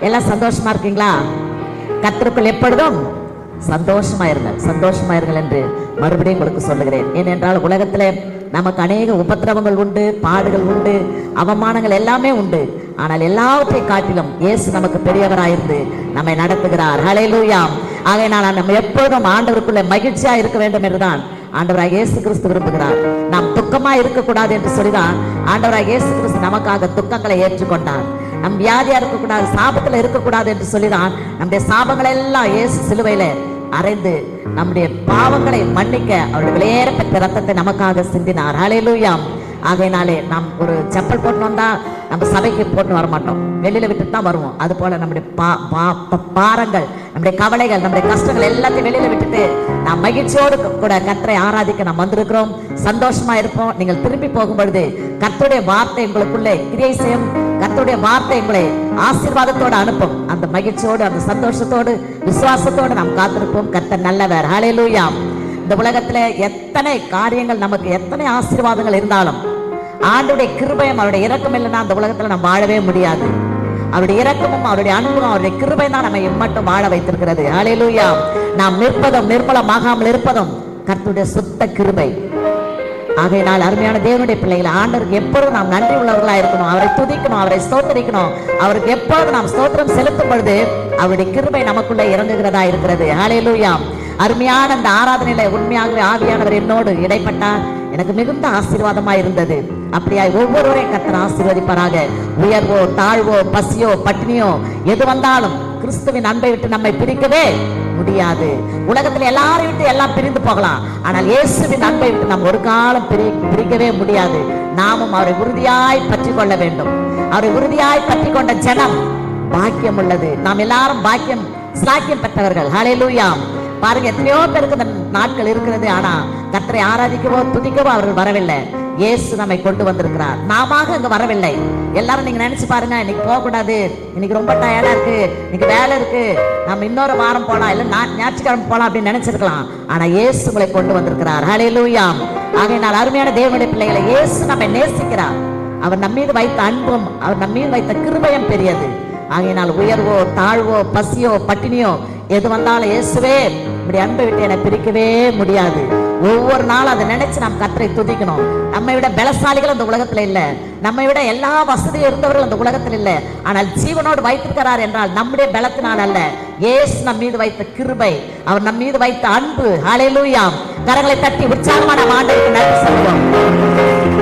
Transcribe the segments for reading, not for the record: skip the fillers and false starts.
எல்லாம் சந்தோஷமா இருக்கீங்களா? கர்த்தருக்குள் எப்பொழுதும் சந்தோஷமாயிருங்கள் என்று மறுபடியும் உங்களுக்கு சொல்லுகிறேன். ஏனென்றால் உலகத்திலே நமக்கு அநேக உபத்திரவங்கள் உண்டு, பாடுகள் உண்டு, அவமானங்கள் எல்லாமே உண்டு. ஆனால் எல்லாவற்றை காட்டிலும் இயேசு நமக்கு பெரியவராயிருந்து நம்மை நடத்துகிறார். ஹல்லேலூயா. ஆகையினால் நம்ம எப்பொழுதும் ஆண்டவருக்குள்ளே மகிழ்ச்சியா இருக்க வேண்டும் என்றுதான் ஆண்டவராக இயேசு கிறிஸ்து விரும்புகிறார். நாம் துக்கமா இருக்கக்கூடாது என்று சொல்லிதான் ஆண்டவராக இயேசு கிறிஸ்து நமக்காக துக்கங்களை ஏற்றுக்கொண்டார். நம் வியாதியா இருக்கக்கூடாது, சாபத்துல இருக்கக்கூடாது என்று சொல்லிதான் நம்முடைய சாபங்களை எல்லாம் இயேசு சிலுவையில அறைந்து நம்முடைய பாவங்களை மன்னிக்க அவருடைய விலையேறப்பட்ட ரத்தத்தை நமக்காக சிந்தினார். ஹல்லேலூயா. ஆகையினாலே நாம் ஒரு செப்பல் போட்டு வந்தா நம்ம சபைக்கு போட்டு வர மாட்டோம், வெளியில விட்டுட்டு தான் வருவோம். அது போல நம்முடைய பாரங்கள், நம்முடைய கவலைகள், நம்முடைய கஷ்டங்கள் எல்லாத்தையும் வெளியில விட்டுட்டு நாம் மகிழ்ச்சியோடு கூட கர்த்தரை ஆராதிக்க நாம் வந்திருக்கிறோம். சந்தோஷமா இருப்போம். நீங்கள் திரும்பி போகும் பொழுது கர்த்தருடைய வார்த்தை உங்களுக்குள்ளே கிரியை செய்யும். கர்த்தருடைய வார்த்தை உங்களை ஆசீர்வாதத்தோடு அனுப்பும். அந்த மகிழ்ச்சியோடு, அந்த சந்தோஷத்தோடு, விசுவாசத்தோடு நாம் காத்திருப்போம். கர்த்தர் நல்லவர். ஹல்லேலூயா. இந்த உலகத்துல எத்தனை காரியங்கள், நமக்கு எத்தனை ஆசீர்வாதங்கள் இருந்தாலும் ஆண்டவருடைய கிருபையும் அவருடைய இரக்கம் இல்லைன்னா அந்த உலகத்துல நாம் வாழவே முடியாது. அவருடைய இரக்கமும் அவருடைய அன்பும் அவருடைய கிருபை தான் நம்மை மட்டும் வாழ வைத்திருக்கிறது. ஹல்லேலூயா. நாம் நிற்பதும் நிர்மலமாகாமல் இருப்பதும் கர்த்தருடைய சுத்த கிருபை. ஆகையினால் அருமையான தேவனுடைய பிள்ளைகளை, ஆண்டவருக்கு எப்பொழுதும் நாம் நன்றி உள்ளவர்களா இருக்கணும். அவரை துதிக்கணும், அவரை ஸ்தோத்திரிக்கணும். அவருக்கு எப்பொழுது நாம் ஸ்தோத்திரம் செலுத்தும் பொழுது அவருடைய கிருபை நமக்குள்ளே இறங்குகிறதா இருக்கிறது. ஹல்லேலூயா. அருமையான அந்த ஆராதனையில உண்மையாகவே ஆவியானவர் என்னோடு இடைப்பட்டார். எனக்கு மிகுந்த ஆசீர்வாதமா இருந்தது. அப்படியாய் ஒவ்வொருவரையும் கர்த்தர் ஆசீர்வதிப்பாராக. உயர்வோ தாழ்வோ பசியோ பட்டினியோ எது வந்தாலும் கிறிஸ்துவின் அன்பை விட்டு நம்மை பிரிக்கவே முடியாது. உலகத்தில் எல்லாரையும் விட்டு எல்லாம் பிரிந்து போகலாம், ஆனால் இயேசுவின் அன்பை விட்டு நாம் ஒரு காலம் பிரிக்கவே முடியாது. நாமும் அவரை உறுதியாய் பற்றி கொள்ள வேண்டும். அவரை உறுதியாய் பற்றி கொண்ட ஜனம் பாக்கியம் உள்ளது. நாம் எல்லாரும் ஸ்லாக்கியம் பெற்றவர்கள். ஹல்லேலூயா. பாருங்க, எத்தனையோ பேருக்கு இந்த நாட்கள் இருக்கிறது, ஆனா கர்த்தரை ஆராதிக்கவோ துதிக்கவோ அவர்கள் வரவில்லை. இயேசு நம்மை கொண்டு வந்திருக்கிறார். நாம அங்க வரவில்லை. எல்லாரும் நீங்க நினைச்சு பாருங்க, இன்னைக்கு போக கூடாது, இன்னைக்கு ரொம்ப டயர்டா இருக்கு, இன்னைக்கு வேலை இருக்கு, நம்ம இன்னொரு வாரம் போலாம், இல்ல ஞாயிற்றுக்கிழமை போலாம் அப்படின்னு நினைச்சிருக்கலாம். ஆனா இயேசு உங்களை கொண்டு வந்திருக்கிறார். ஹல்லேலூயா. ஆகையினால் அருமையான தேவனுடைய பிள்ளைகளை, இயேசு நம்மை நேசிக்கிறார். அவர் நம்ம மீது வைத்த அன்பும் அவர் நம்ம மீது வைத்த கிருபையும் பெரியது. ஆகையினால் உயர்வோ தாழ்வோ பசியோ பட்டினியோ எது வந்தாலும் இயேசுவே இப்படி அன்பை விட்டு என்னை பிரிக்கவே முடியாது. ஒவ்வொரு நாளும் அதை நினைச்சு நாம் கர்த்தரை துதிக்கணும். நம்மை விட பலசாலிகள் இந்த உலகத்துல இல்ல, நம்மை விட எல்லா வசதியும் இருந்தவர்கள் இந்த உலகத்தில் இல்லை. ஆனால் ஜீவனோடு வைத்திருக்கிறார் என்றால் நம்முடைய பலத்தினால் அல்ல, இயேசு நம் மீது வைத்த கிருபை, அவர் நம் மீது வைத்த அன்பு. ஹல்லேலூயா. கரங்களை தட்டி உற்சாகமான ஆண்டவருக்கு நன்றி சொல்லுவோம்.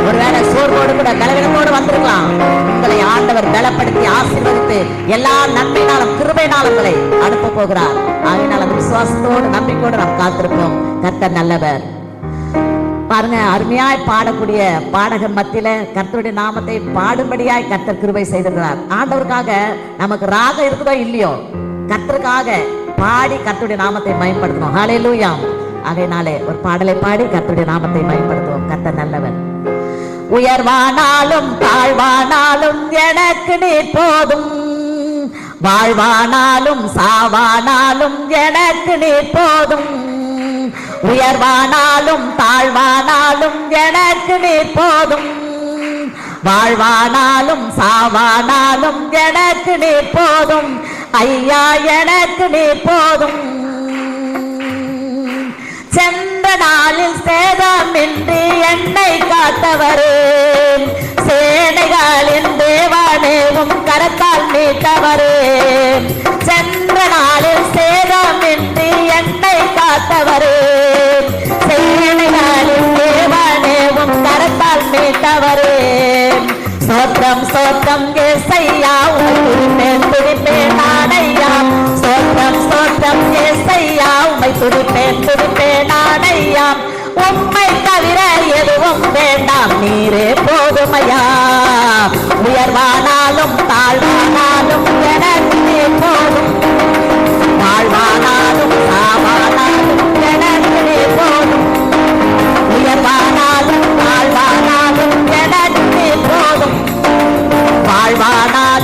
ஒருவேளை சோர்வோடு கூட பலவீனத்தோடு வந்திருக்கலாம், உங்களை ஆண்டவர் பலப்படுத்தி ஆசீர்வதித்து எல்லா நன்மையினாலும் கிருபையினாலும் உங்களை அனுப்ப போகிறார். ஆகையினால் அந்த விசுவாசத்தோடு நம்பிக்கையோடு நாம் காத்திருப்போம். கர்த்தர் நல்லவர். பாருங்க, அருமையாய் பாடக்கூடிய பாடகர் மத்தியில கர்த்தருடைய நாமத்தை பாடும்படியாய் கர்த்தர் கிருபை செய்திருக்கிறார். ஆண்டவருக்காக நமக்கு ராகம் இருக்குதோ இல்லையோ, கர்த்தருக்காக பாடி கர்த்தருடைய நாமத்தை பயன்படுத்தணும். ஹல்லேலூயா. ஆகையினாலே ஒரு பாடலை பாடி கர்த்தருடைய நாமத்தை பயன்படுத்துவோம். கர்த்தர் நல்லவர். உயர்வானாலும் தாழ்வானாலும் எனக்கு நீர் போதும், வாழ்வானாலும் சாவானாலும் எனக்கு நீர் போதும். உயர்வானாலும் தாழ்வானாலும் எனக்கு நீர் போதும், வாழ்வானாலும் சாவானாலும் எனக்கு நீர் போதும். ஐயா, எனக்கு நீர் போதும். சென்ற நாளில் சேதமின்றி என்னை காத்தவரே, சேனைகளின் தேவானேவும் கரத்தால் மீட்டவரே. சென்ற நாளில் சேதமின்றி என்னை காத்தவரே, சேனைகளின் தேவானேவும் கரத்தால் மீட்டவரே. சோத்திரம் சோத்திரம் ஏசையா, உம்மை துதிப்பேன் நானையா. சோத்திரம் சோத்திரம் ஏசையா, உம்மை துதிப்பேன் நானையா. உம்மை தவிர எதுவும் வேண்டாம், நீரே போதுமையா. உயர்வானாலும் தாழ்வானாலும் எனக்கு நீர் போதும், வாழ்வானாலும் சாவானாலும் எனக்கு நீர் போதும். உயர்வானாலும் தாழ்வானாலும் எனக்கு நீர் போதும், வாழ்வானாலும்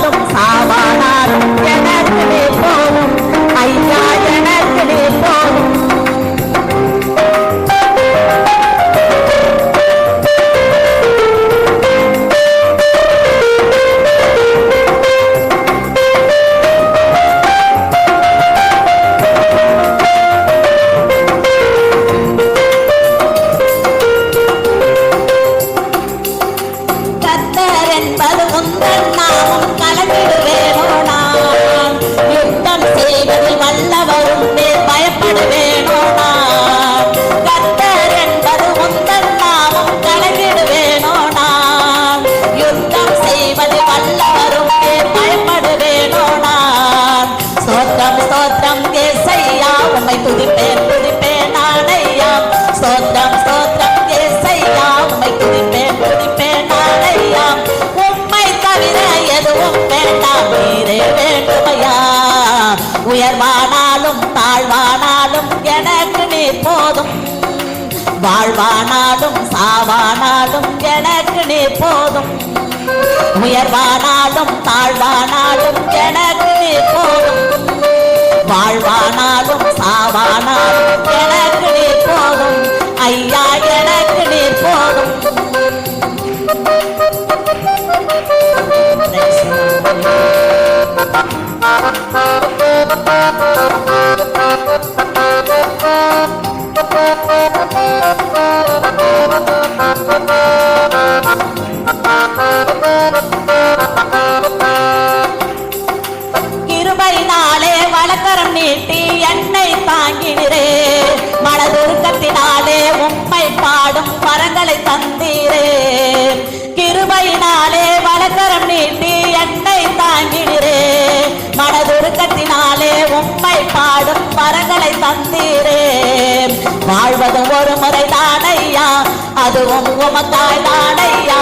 உயர்வானாலும் தாழ்வானாலும் எனக்கு நீர் போதும். வாழ்வானாலும் சாவானாலும் எனக்கு நீர் போதும். உயர்வானாலும் தாழ்வானாலும் எனக்கு நீர் போதும். வாழ்வானாலும் சாவானாலும் எனக்கு நீர் போதும். ஐயா எனக்கு நீர் போதும். கிருபையினாலே வலக்கரம் நீட்டி என்னை தாங்கினீரே. மனதுருக்கத்தினாலே உம்மை பாடும் வரங்களை தந்தீரே. கிருபையினாலே வலக்கரம் நீட்டி என்னை தாங்கினீரே. மனதுருக்கத்தினாலே உம்மை பாடும் வரங்களை தந்தீரே. வாழ்வது ஒரு முறை தானையா, அதுவும் உமக்காய் தானையா.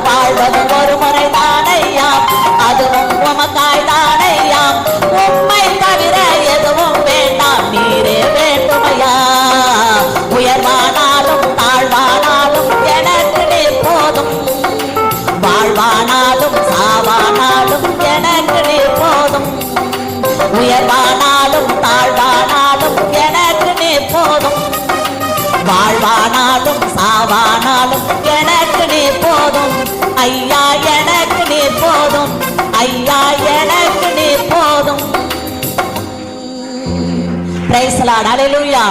வாழ்வது ஒரு முறை தானையா, அதுவும் உமக்காய் தானையா. உம்மை தவிர எதுவும் வேண்டாம், நீரே வேண்டுமையா. உயர்வானாலும் தாழ்வானாலும் எனக்கு நீர் போதும். வாழ்வானாலும் சாவானாலும் எனக்கு நீர் போதும். உயர்வானாலும் தாழ்வானாலும் எனக்கு நீர் போதும். வாழ்வானாலும் சாவானாலும் எனக்கு நீர் போதும். ஐயா எனக்கு நீர் போதும். ஐயா எனக்கு நீர் போதும். Praise the lord. ஹல்லேலூயா.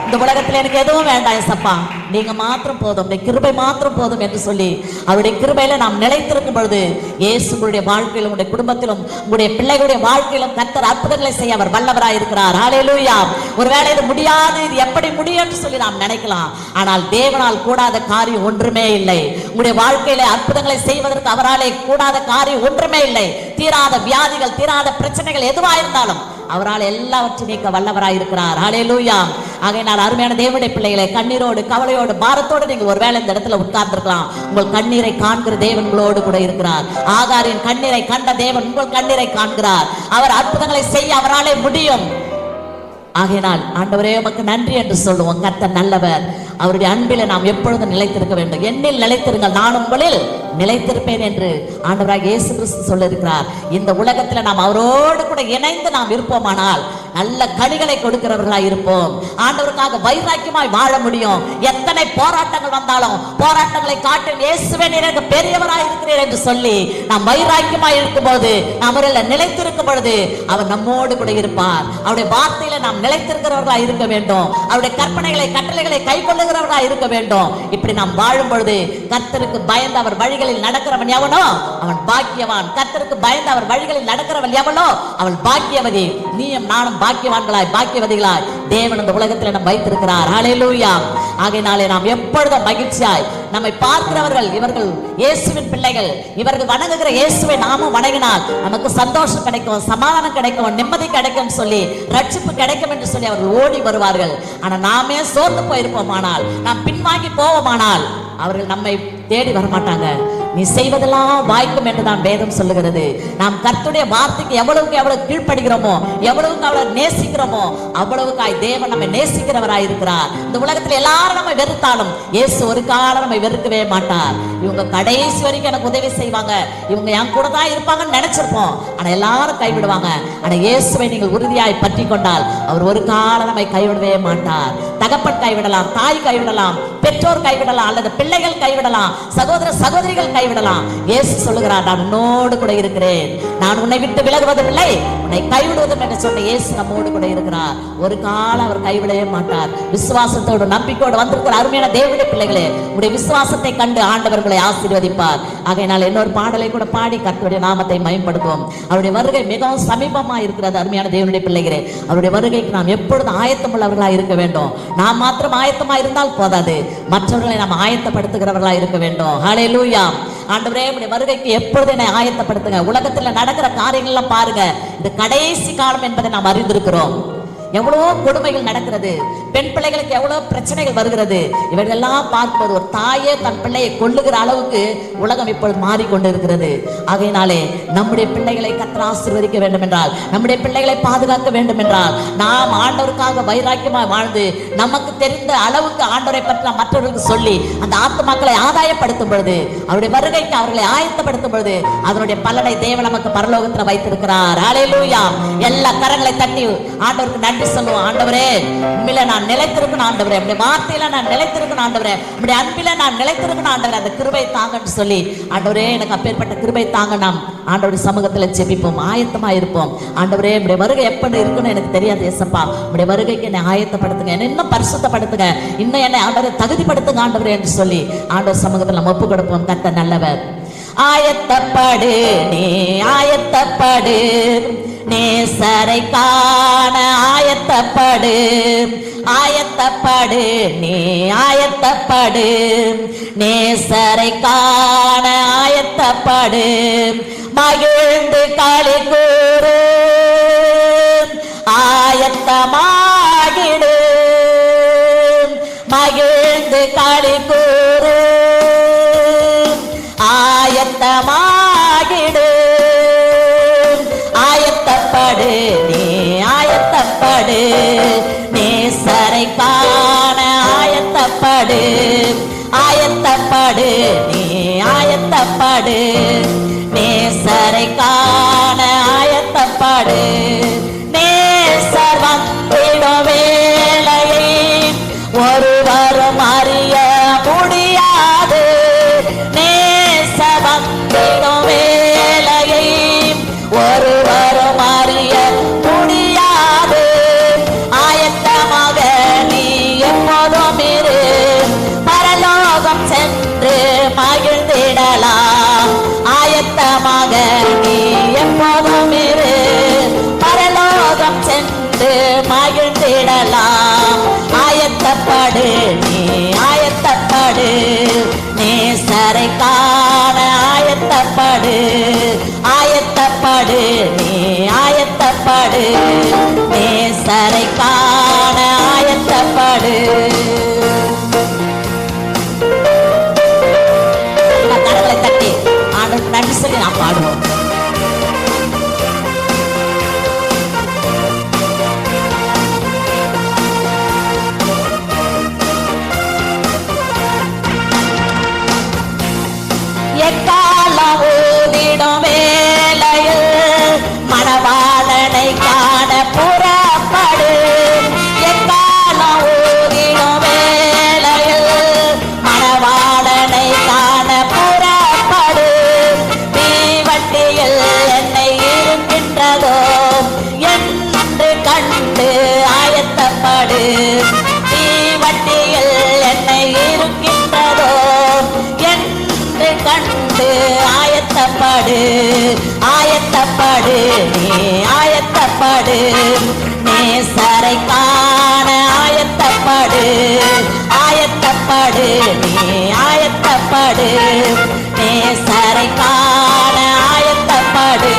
இந்த உலகத்தில் எனக்கு எதுவும் வேண்டாம் ஏசப்பா, நீங்க மாத்திரம் போதும், உடைய கிருபை மாத்திரம் போதும் என்று சொல்லி அவருடைய கிருபையில நாம் நிலைத்திருக்கும் பொழுது இயேசு உங்களுடைய வாழ்க்கையிலும் உங்களுடைய குடும்பத்திலும் உங்களுடைய பிள்ளைகளுடைய வாழ்க்கையிலும் கர்த்தர் அற்புதங்களை செய்ய அவர் வல்லவராய் இருக்கிறார். ஹல்லேலூயா. ஒருவேளை இது முடியாது, இது எப்படி முடியும் என்று சொல்லி நாம் நினைக்கலாம். ஆனால் தேவனால் கூடாத காரியம் ஒன்றுமே இல்லை. உங்களுடைய வாழ்க்கையில அற்புதங்களை செய்வதற்கு அவராலே கூடாத காரியம் ஒன்றுமே இல்லை. தீராத வியாதிகள், தீராத பிரச்சனைகள் எதுவா இருந்தாலும் அவரால் எல்லாவற்றையும் நீக்க வல்லவராய் இருக்கிறார். ஹல்லேலூயா. ஆகையினால் அருமையான தேவனுடைய பிள்ளைகளை, கண்ணீரோடு கவலையோடு பாரத்தோடு நீங்க ஒருவேளை இந்த இடத்துல உட்கார்ந்திருக்கலாம். உங்கள் கண்ணீரை காண்கிற தேவன் உங்களோடு கூட இருக்கிறார். ஆகாரின் கண்ணீரை கண்ட தேவன் உங்கள் கண்ணீரை காண்கிறார். அவர் அற்புதங்களை செய்ய அவராலே முடியும். ஆகையினால் ஆண்டவரே உமக்கு நன்றி என்று சொல்லுவோம். கர்த்தர் நல்லவர். அவருடைய அன்பில நாம் எப்பொழுதும் நிலைத்திருக்க வேண்டும். என்னில் நிலைத்திருங்கள், நான் உங்களில் நிலைத்திருப்பேன் என்று ஆண்டவராக இயேசு கிறிஸ்து சொல்லியிருக்கிறார். இந்த உலகத்தில் நாம் அவரோடு கூட இணைந்து நாம் இருப்போமானால் நல்ல கனிகளை கொடுக்கிறவர்களாய் இருப்போம். ஆண்டவருக்காக வைராக்கியமாய் வாழ முடியும். எத்தனை போராட்டங்கள் வந்தாலும் போராட்டங்களை காட்டும் இயேசுவே நீர் எனக்கு பெரியவராய் இருக்கிறீர் என்று சொல்லி நாம் வைராக்கியமாய் இருக்கும் போது, நாம் அவரில் நிலைத்திருக்கும் பொழுது அவர் நம்மோடு கூட இருப்பார். அவருடைய வார்த்தையில நாம் நிலைத்திருக்கிறவர்களாய் இருக்க வேண்டும். அவருடைய கற்பனைகளை கட்டளைகளை கை கொள்ளுகிறவர்களாய் இருக்க வேண்டும். இப்படி நாம் வாழும் பொழுது கர்த்தருக்கு பயந்து அவர் வழிகளில் நடக்கிறவன் எவனோ அவன் பாக்கியவான். கர்த்தருக்கு பயந்து அவர் வழிகளில் நடக்கிறவன் எவனோ அவன் பாக்கியவதி. நீயும் நானும் பாக்கியவான்களாய் பாக்கியவதிகளாய் தேவன் இந்த உலகத்தில் நாம் வைத்திருக்கிறார். ஹல்லேலூயா. ஆகையினாலே நாம் எப்பொழுதும் மகிழ்ச்சியாய் நம்மை பார்க்கிறவர்கள் இவர்கள் இயேசுவின் பிள்ளைகள், இவர்கள் வணங்குகிற இயேசுவை நாமும் வணங்கினால் நமக்கு சந்தோஷம் கிடைக்கும், சமாதானம் கிடைக்கும், நிம்மதி கிடைக்கும் சொல்லி, ரட்சிப்பு கிடைக்கும் என்று சொல்லி அவர்கள் ஓடி வருவார்கள். ஆனால் நாமே சோர்ந்து போயிருப்போமானால், நாம் பின்வாங்கி போவோமானால் அவர்கள் நம்மை தேடி வரமாட்டாங்க. நீ செய்வதெல்லாம் வாய்க்கும் என்று தான் வேதம் சொல்லுகிறது. நாம் கர்த்தருடைய வார்த்தைக்கு எவ்வளவுக்கு எவ்வளவு கீழ்ப்படுகிறோமோ, எவ்வளவுக்கு அவ்வளவு நேசிக்கிறோமோ, அவ்வளவுக்காய் தேவன் நம்மை நேசிக்கிறவராய் இருக்கிறார். இந்த உலகத்தில் எல்லாரும் நம்மை வெறுத்தாலும் இயேசு ஒரு காலம் நம்மை வெறுக்கவே மாட்டார். இவங்க கடைசி வரைக்கும் எனக்கு உதவி செய்வாங்க, இவங்க என் கூட தான் இருப்பாங்கன்னு நினைச்சிருப்போம். ஆனா எல்லாரும் கைவிடுவாங்க. ஆனா இயேசுவை நீங்கள் உறுதியாய் பற்றி கொண்டால் அவர் ஒரு காலம் நம்மை கைவிடவே மாட்டார். தகப்பன் கைவிடலாம், தாய் கைவிடலாம், பெற்றோர் கைவிடலாம், அல்லது பிள்ளைகள் கைவிடலாம், சகோதர சகோதரிகள் கைவிடலாம். இயேசு சொல்லுகிறார், நான் உன்னோடு கூட இருக்கிறேன், நான் உன்னை விட்டு விலகுவதும் இல்லை, உன்னை கைவிடுவதும் என்று சொன்ன இயேசு நம்மோடு கூட இருக்கிறார். ஒரு காலம் அவர் கைவிடவே மாட்டார். விசுவாசத்தோடு நம்பிக்கையோடு வந்திருக்கிற அருமையான தேவனுடைய பிள்ளைகளே, உங்களுடைய விசுவாசத்தை கண்டு ஆண்டவர்களை ஆசீர்வதிப்பார். ஆகையினால் இன்னொரு பாடலை கூட பாடி கர்த்தருடைய நாமத்தை மகிமைப்படுத்துவோம். அவருடைய வருகை மிகவும் சமீபமா இருக்கிறது. அருமையான தேவனுடைய பிள்ளைகளே, அவருடைய வருகைக்கு நாம் எப்பொழுதும் ஆயத்தம் உள்ளவர்களாக இருக்க வேண்டும். நாம் மாத்திரம் ஆயத்தமா இருந்தால் போதாது, மற்றவர்களை நாம் ஆயத்தப்படுத்துகிறவர்களா இருக்க வேண்டும். ஹல்லேலூயா. ஆண்டவரே உம்முடைய வருகைக்கு எப்பொழுது என்னை ஆயத்தப்படுத்துங்க. உலகத்தில் நடக்கிற காரியங்கள்லாம் பாருங்க, இது கடைசி காலம் என்பதை நாம் அறிந்திருக்கிறோம். எவ்வளவோ கொடுமைகள் நடக்கிறது, பெண் பிள்ளைகளுக்கு எவ்வளவு பிரச்சனைகள் வருகிறது. இவர்களெல்லாம் பார்க்கும்போது ஒரு தாயே தன் பிள்ளையை கொள்ளுகிற அளவுக்கு உலகம் இப்பொழுது மாறிக்கொண்டு இருக்கிறது. ஆகையினாலே நம்முடைய பிள்ளைகளை கர்த்தர் ஆசீர்வதிக்க வேண்டும் என்றால், நம்முடைய பிள்ளைகளை பாதுகாக்க வேண்டும் என்றால், நாம் ஆண்டவருக்காக வைராக்கியமாய் வாழ்ந்து நமக்கு தெரிந்த அளவுக்கு ஆண்டவரை பற்றி மற்றவர்களுக்கு சொல்லி அந்த ஆத்துமாக்களை ஆதாயப்படுத்தும் பொழுது, அவருடைய வருகைக்கு அவர்களை ஆயத்தப்படுத்தும் பொழுது அதனுடைய பலனை தேவன் நமக்கு பரலோகத்தில் வைத்திருக்கிறார். ஹல்லேலூயா. எல்லா கரங்களை தட்டி ஆண்டவருக்கு நன்றி சொல்லுவோம். ஆண்டவரே, உண்மையில நான் நிலைத்திருக்கணும் ஆண்டவரே, உம்முடைய வார்த்தையில நான் நிலைத்திருக்கணும் ஆண்டவரே, உம்முடைய அன்பில நான் நிலைத்திருக்கணும் ஆண்டவரே, அந்த கிருபை தாங்கன்னு சொல்லி ஆண்டவரே எனக்கு அப்பேற்பட்ட கிருபை தாங்க நாம் ஆண்டவருடைய சமூகத்தில் ஜெபிப்போம், ஆயத்தமா இருப்போம். ஆண்டவரே, உம்முடைய வருகை எப்படி இருக்குன்னு எனக்கு தெரியாது ஏசப்பா, உம்முடைய வருகைக்கு என்னை ஆயத்தப்படுத்துங்க, என்னை இன்னும் பரிசுத்தப்படுத்துங்க, இன்னும் என்னை ஆண்டவரை தகுதிப்படுத்துங்க ஆண்டவரே என்று சொல்லி ஆண்டவர் சமூகத்தில் நம்ம ஒப்பு கொடுப்போம். கர்த்தர் நல்லவர். ஆயத்தப்படு நீ ஆயத்தப்படு, நேசரை காண ஆயத்தப்படு, ஆயத்தப்படு நீ ஆயத்தப்படு, நேசரை காண ஆயத்தப்படு, மகிழ்ந்து களி கூறு ஆயத்தமாகிடு, மகிழ்ந்து களி கூறு ஆயத்தமாகிடு, ஆயத்தப்படு நீ ஆயத்தப்படு, நேசரை காண ஆயத்தப்படு, ஆயத்தப்படு நீ ஆயத்தப்படு, நேசரை காண ஆயத்தப்படு, நேசர் வந்திடும் வேளையை ஒருவரும் அறிய முடியாது, நேசர் வந்திடும் வேளையை ஒருவரும் அறிய முடியாது, ஆயத்தமாக நீ எப்போதும் இரு, பரலோகம் சென்று மகிழ்ந்திடலாம், ஆயத்தமாக நீ எப்போதும் இரு, பரலோகம் சென்று மகிழ்ந்திடலாம், ஆயத்தப்படு நீ ஆயத்தப்படு, நேசரை காண ஆயத்தப்படு, ஆயத்தப்படு நீ ஆயத்தப்படு, நேசரை காண ஆயத்தப்படு. கரங்களை தட்டி ஆண்டவருக்கு நன்றி சொல்லி நாம் பாடுவோம். எக்காலம் ஊதிடும் வேளையில் மணவாளனை காண புறப்படு, எக்காலம் ஊதிடும் வேளையில் மணவாளனை காண புறப்படு, தீவட்டியில் என்னை இருக்கின்றதோ என்று கண்டு ஆயத்தப்படு, தீவட்டியில் என்னை இருக்கின்றதோ என்று கண்டு ஆயத்தப்படு, ஆயத்தப்படு நீ ஆயத்தப்படு, நேசரை காண ஆயத்தப்படு, ஆயத்தப்படு நீ ஆயத்தப்படு, நேசரை காண ஆயத்தப்படு.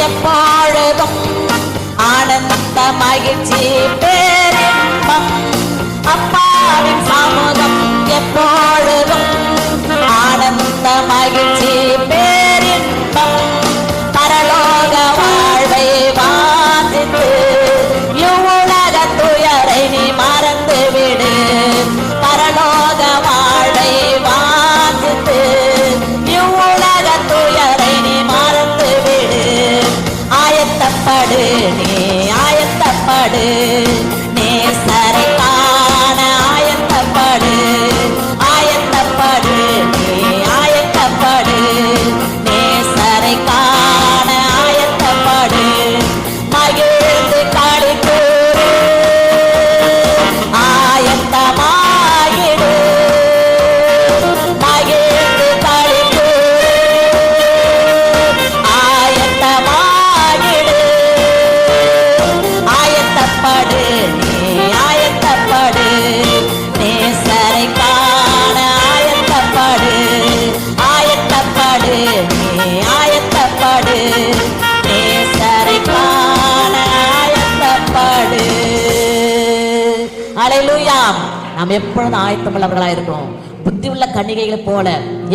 எப்பொழுதும் ஆனந்த மகிழ்ச்சி பேரின்பம், அப்பாவின் சமூகம் எப்பொழுதும் ஆனந்த மகிழ்ச்சி பேரின்பம், பரலோக வாழ்வை வாசித்து இவ்வுலக துயரை நீ மறந்து விடு, பரலோக வாழ்வை வாசித்து இவ்வுலக துயரை நீ மறந்து விடு, ஆயத்தப்படு நீ ஆயத்தப்படு, நேசரை காண ஆயத்தப்படு, ஆயத்தப்படு நீ ஆயத்தப்படு, நேசரை காண ஆயத்தப்படு, மகிழ்ந்து களி கூறு ஹல்லேலூயா. நாம் எப்பொழுதும் ஆயத்தமுள்ளவர்களா இருக்கிறோம். புத்தி உள்ள கன்னிகைகளை போல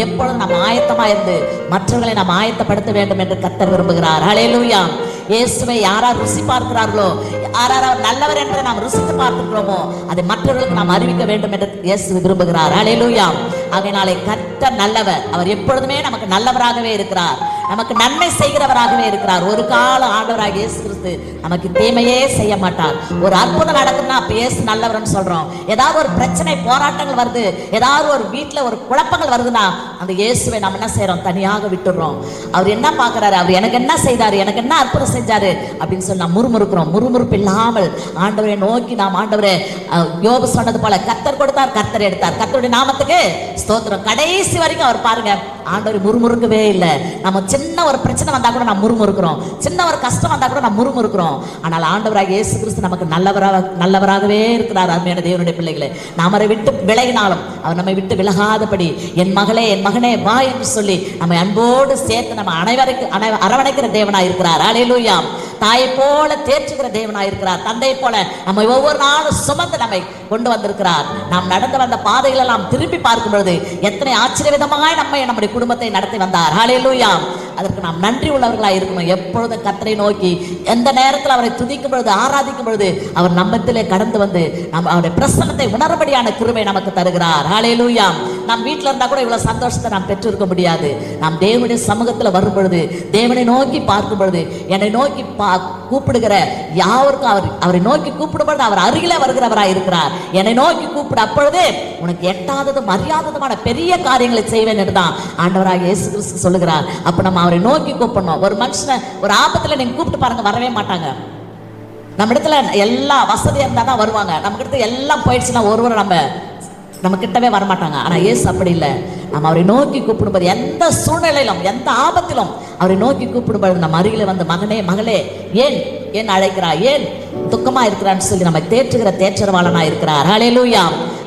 எப்பொழுதும் நாம் ஆயத்தமா இருந்து மற்றவர்களை நாம் ஆயத்தப்படுத்த வேண்டும் என்று கர்த்தர் விரும்புகிறார். ஹல்லேலூயா. இயேசுவை யாரார் ருசி பார்க்கிறார்களோ, யாரார் அவர் நல்லவர் என்று நாம் ருசித்து பார்க்கிறோமோ, அதை மற்றவர்களுக்கு நாம் அறிவிக்க வேண்டும் என்று இயேசு விரும்புகிறார். ஹல்லேலூயா. ஆகையினாலே கர்த்தர் நல்லவர். அவர் எப்பொழுதுமே நமக்கு நல்லவராகவே இருக்கிறார், நமக்கு நன்மை செய்கிறவராகவே இருக்கிறார். ஒரு கால ஆண்டவராக இயேசு கிறிஸ்து நமக்கு தீமையே செய்ய மாட்டார். ஒரு அற்புதம் நடக்குதுன்னா அப்ப இயேசு நல்லவர்னு சொல்றோம். ஏதாவது ஒரு பிரச்சனை போராட்டங்கள் வருது, ஏதாவது ஒரு வீட்டுல ஒரு குழப்பங்கள் வருதுன்னா அந்த இயேசுவை நம்ம என்ன செய்யறோம்? தனியாக விட்டுடுறோம். அவர் என்ன பார்க்கிறாரு? அவர் எனக்கு என்ன செய்தாரு, எனக்கு என்ன அற்புதம் செஞ்சாரு அப்படின்னு சொல்லி நாம் முறுமுறுக்கிறோம். முறுமுறுப்பு இல்லாமல் ஆண்டவரை நோக்கி நாம், ஆண்டவரே யோபு சொன்னது போல கர்த்தர் கொடுத்தார், கர்த்தர் எடுத்தார், கர்த்தருடைய நாமத்துக்கு ஸ்தோத்திரம். கடைசி வரைக்கும் அவர் பாருங்க ஆண்டவர் முறுமுறுக்கவே இல்லை. நம்ம சின்ன ஒரு பிரச்சனை வந்தா கூட நாம் முறுமுறுக்கிறோம், சின்ன ஒரு கஷ்டம் வந்தா கூட நாம் முறுமுறுக்கிறோம். ஆனால் ஆண்டவராக இயேசு கிறிஸ்து நமக்கு நல்லவராகவே இருக்கிறார். அருமையான தேவனுடைய பிள்ளைகளே, நாம் அவரை விட்டு விலகினாலும் அவர் நம்மை விட்டு விலகாதபடி என் மகளே என் மகனே வா என்று சொல்லி நம்மை அன்போடு சேர்த்து நம்ம அரவணைக்கிற தேவனாய் இருக்கிறார். ஹல்லேலூயா. தாயை போல தேற்றுகிற தேவனாய் இருக்கிறார். தந்தை போல நம்மை ஒவ்வொரு நாளும் சுமந்து நம்மை கொண்டு வந்திருக்கிறார். நாம் நடந்து வந்த பாதைகளை நாம் திரும்பி பார்க்கும் பொழுது எத்தனை ஆச்சரியவிதமாய் நம்முடைய குடும்பத்தை நடத்தி வந்தார். ஹல்லேலூயா. அதற்கு நாம் நன்றி உள்ளவர்களாக இருக்கணும். எப்பொழுதும் கர்த்தரை நோக்கி எந்த நேரத்தில் அவரை துதிக்கும் பொழுது, ஆராதிக்கும் பொழுது அவர் நம்மத்திலே கடந்து வந்து அவருடைய பிரசன்னத்தை உணர்படியான கிருபை நமக்கு தருகிறார். ஹல்லேலூயா. நாம் வீட்டில் இருந்தா கூட இவ்வளவு சந்தோஷத்தை நாம் பெற்றிருக்க முடியாது. நாம் தேவனுடைய சமூகத்தில் வரும் பொழுது, தேவனை நோக்கி பார்க்கும் பொழுது, என்னை நோக்கி கூப்பிடுகிற யாருக்கும் அவரை நோக்கி கூப்பிடும்பொழுது அவர் அருகிலே வருகிறவராய் இருக்கிறார். என்னை நோக்கி கூப்பிடு, அப்பொழுது உனக்கு எட்டாததும் அறியாததுமான பெரிய காரியங்களை செய்வேன் என்றுதான் ஆண்டவராக இயேசு கிறிஸ்து சொல்லுகிறார். அப்ப நம்ம அவரை நோக்கி கூப்பிடணும். ஒரு மனுஷனை ஒரு ஆபத்துல நீங்க கூப்பிட்டு பாருங்க, வரவே மாட்டாங்க. நம்ம இடத்துல எல்லா வசதியா இருந்தா தான் வருவாங்க. நம்ம கிட்ட எல்லாம் போயிடுச்சுன்னா ஒருவரை நம்ம கிட்டவே வரமாட்டாங்க. ஆனா இயேசு அப்படி இல்லை. நம்ம அவரை நோக்கி கூப்பிடும்போது எந்த சூழ்நிலையிலும் எந்த ஆபத்திலும் அவரை நோக்கி கூப்பிடும்போது நம்ம அருகில வந்து மகனே மகளே ஏன் அழைக்கிறார், ஏன் துக்கமா இருக்கிறான்னு சொல்லி நம்ம தேற்றுகிற தேற்றரவாளனா இருக்கிறார். ஹல்லேலூயா.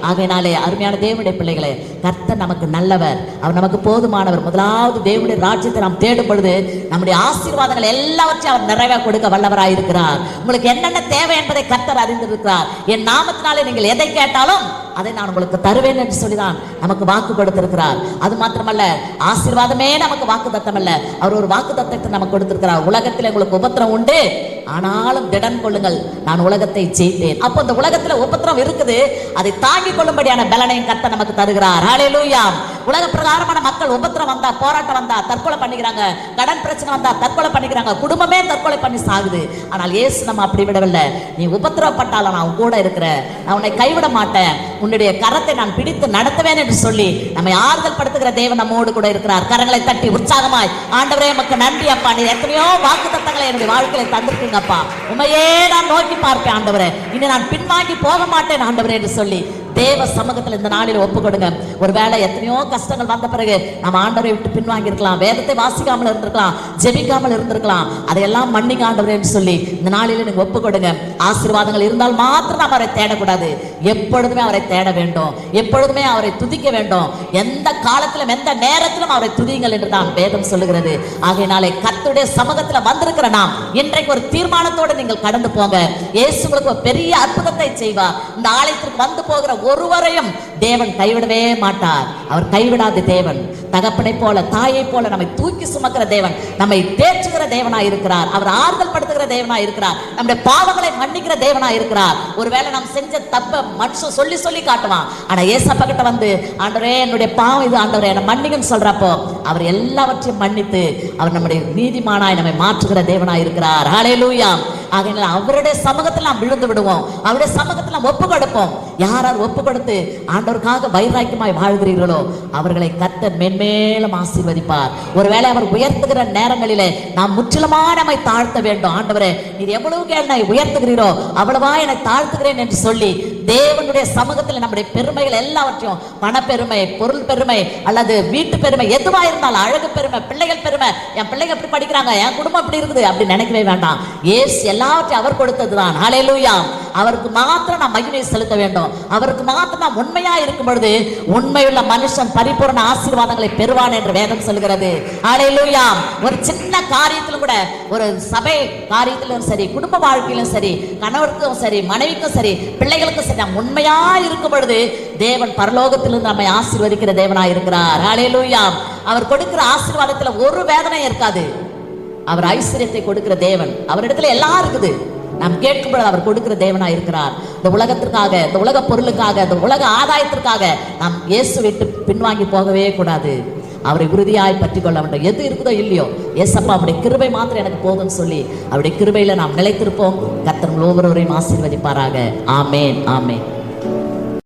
ஆகையினாலே அருமையான தேவனுடைய பிள்ளைகளே, கர்த்தர் நமக்கு நல்லவர், அவர் நமக்கு போதுமானவர். முதலாவது தேவனுடைய ராஜ்யத்தை நாம் தேடும் பொழுது நம்முடைய ஆசீர்வாதங்கள் எல்லாவற்றையும் அவர் நிறைவே கொடுக்க வல்லவராய் இருக்கிறார். உங்களுக்கு என்னென்ன தேவை என்பதை கர்த்தர் அறிந்திருக்கிறார். என் நாமத்தினாலே நீங்கள் எதை கேட்டாலும் அதை நான் உங்களுக்கு தருவேன் என்று சொல்லிதான் நமக்கு வாக்கு கொடுத்திருக்கிறார். அது மாத்திரமல்ல, ஆசீர்வாதமே நமக்கு வாக்கு தத்தம் அல்ல, அவர் ஒரு வாக்கு தத்தத்தை நமக்கு கொடுத்திருக்கிறார். உலகத்தில் உங்களுக்கு உபத்திரம் உண்டு, ஆனாலும் திடன் கொள்ளுங்கள், நான் உலகத்தை ஜெயித்தேன். அப்போ இந்த உலகத்துல உபத்திரம் இருக்குது, அதை தாங்கிக் கொள்ளும்படியான பலனையும் கர்த்தர் நமக்கு தருகிறார். ஹல்லேலூயா. உலக பிரகாரமான மக்கள் உபத்திரம் வந்தா, போராட்டம் வந்தா தற்கொலை பண்ணிக்கிறாங்க, கடன் பிரச்சனை வந்தா தற்கொலை பண்ணிக்கிறாங்க, குடும்பமே தற்கொலை பண்ணி சாகுது. ஆனால் இயேசு நம்ம அப்படி விடவில்லை. நீ உபத்திரப்பட்டாலும் நான் கூட இருக்கிறேன், நான் உன்னை கைவிட மாட்டேன், உன்னுடைய கரத்தை நான் பிடித்து நடத்துவேன் என்று சொல்லி நம்மை ஆறுதல் படுத்துகிற தேவன் நம்மோடு கூட இருக்கிறார். கரங்களை தட்டி உற்சாகமாய், ஆண்டவரே உமக்கு நன்றி அப்பா, நீ எத்தனையோ வாக்கு தத்தங்களை என்னுடைய வாழ்க்கையில தந்திருக்கீங்கப்பா, உண்மையே நான் நோக்கி பார்ப்பேன் ஆண்டவரே, இனி நான் பின்வாங்கி போக மாட்டேன் ஆண்டவரே என்று சொல்லி தேவ சமூகத்தில் இந்த நாளில் ஒப்பு கொடுங்க. ஒருவேளை எத்தனையோ கஷ்டங்கள் வந்த பிறகு நம்ம ஆண்டவரை விட்டு பின்வாங்கி இருக்கலாம், வேதத்தை வாசிக்காமல் இருந்திருக்கலாம், ஜெபிக்காமல் இருந்திருக்கலாம், அதையெல்லாம் மன்னிங்க ஆண்டவரே என்று சொல்லி இந்த நாளில் நீங்க ஒப்பு கொடுங்க. ஆசீர்வாதங்கள் இருந்தால் மாத்திரம் நாம் அவரை தேடக்கூடாது, எப்பொழுதுமே அவரை தேட வேண்டும், எப்பொழுதுமே அவரை துதிக்க வேண்டும். எந்த காலத்திலும் எந்த நேரத்திலும் அவரை துதியுங்கள் என்று தான் வேதம் சொல்லுகிறது. ஆகையினாலே கர்த்தருடைய சமூகத்தில் வந்திருக்கிற நாம் இன்றைக்கு ஒரு தீர்மானத்தோடு நீங்கள் கடந்து போங்க. இயேசு உங்களுக்கு ஒரு பெரிய அற்புதத்தை செய்வார். இந்த ஆலயத்திற்கு வந்து போகிற ஒருவரையும் தேவன் கைவிடவே மாட்டார். அவர் கைவிடாத தேவன், தகப்பனை போல தாயை போல நம்மை தூக்கி சுமக்கிற தேவன், நம்மை தேற்றுகிற தேவனாய் இருக்கிறார். அவர் ஆறுதல் படுத்துகிற தேவனாய் இருக்கிறார். நம்முடைய பாவங்களை மன்னிக்கிற தேவனாய் இருக்கிறார். ஒருவேளை நாம் செஞ்ச தப்ப மனுஷன் சொல்லி சொல்லி காட்டுவான், ஆனா ஏசப்பா கிட்ட வந்து ஆண்டவரே என்னுடைய பாவம் இது ஆண்டவரே என்ன மன்னிங்கன்னு சொல்றப்போ அவர் எல்லாவற்றையும் மன்னித்து அவர் நம்முடைய நீதிமானாய் நம்மை மாற்றுகிற தேவனாய் இருக்கிறார். ஹல்லேலூயா. ஆகையினால அவருடைய சமூகத்தில் நாம் விழுந்து விடுவோம், அவருடைய சமூகத்தில் நாம் ஒப்பு கொடுப்போம். யாரார் ஒப்பு கொடுத்து ஆண்டவருக்காக வைராக்கியமாய் வாழ்கிறீர்களோ அவர்களை கர்த்தர் மென்மேலும் ஆசீர்வதிப்பார். ஒருவேளை அவர் உயர்த்துகிற நேரங்களிலே நாம் முற்றிலுமாக நம்மை தாழ்த்த வேண்டும். ஆண்டவரே நீர் எவ்வளவு என்னை உயர்த்துகிறீரோ அவ்வளவா என்னை தாழ்த்துகிறேன் என்று சொல்லி தேவனுடைய சமூகத்தில் நம்முடைய பெருமைகள் எல்லாவற்றையும், பணப்பெருமை, பொருள் பெருமை அல்லது வீட்டு பெருமை எதுவா இருந்தாலும், அழகு பெருமை, பிள்ளைகள் பெருமை, என் பிள்ளைங்க எப்படி படிக்கிறாங்க, என் குடும்பம் எப்படி இருக்குது அப்படி நினைக்கவே வேண்டாம். இயேசு எல்லாவற்றையும் அவர் கொடுத்ததுதான். ஹல்லேலூயா. அவருக்கு மாத்திரம் நாம் மகிமை செலுத்த வேண்டும். அவருக்கு மாத்திரம் நாம் உண்மையா இருக்கும் பொழுது உண்மையுள்ள மனுஷன் பரிபூர்ண ஆசீர்வாதங்களை பெறுவான் என்று வேதம் சொல்கிறது. ஹல்லேலூயா. ஒரு சின்ன காரியத்திலும் கூட, ஒரு சபை காரியத்திலும் சரி, குடும்ப வாழ்க்கையிலும் சரி, கணவருக்கும் சரி, மனைவிக்கும் சரி, பிள்ளைகளுக்கும் சரி, நாம் உண்மையா இருக்கும் பொழுது தேவன் பரலோகத்திலிருந்து நம்மை ஆசீர்வதிக்கிற தேவனாய் இருக்கிறார். ஹல்லேலூயா. அவர் கொடுக்கிற ஆசீர்வாதத்துல ஒரு வேதனை இருக்காது. அவர் ஐஸ்வர்யத்தை கொடுக்கிற தேவன். அவரிடத்துல எல்லாம் இருக்குது. நாம் கேட்கும் பொழுது அவர் கொடுக்கிற தேவனா இருக்கிறார். இந்த உலகத்திற்காக, இந்த உலக பொருளுக்காக, இந்த உலக ஆதாயத்திற்காக நாம் இயேசு விட்டு பின்வாங்கி போகவே கூடாது. அவரை உறுதியாய் பற்றி கொள்ள வேண்டும். எது இருக்குதோ இல்லையோ, ஏசப்பா அவருடைய கிருபை மாத்திரம் எனக்கு போதும்னு சொல்லி அவருடைய கிருபையில நாம் நிலைத்திருப்போம். கர்த்தர் ஒவ்வொருவரையும் ஆசீர்வதிப்பாராக. ஆமேன், ஆமேன்.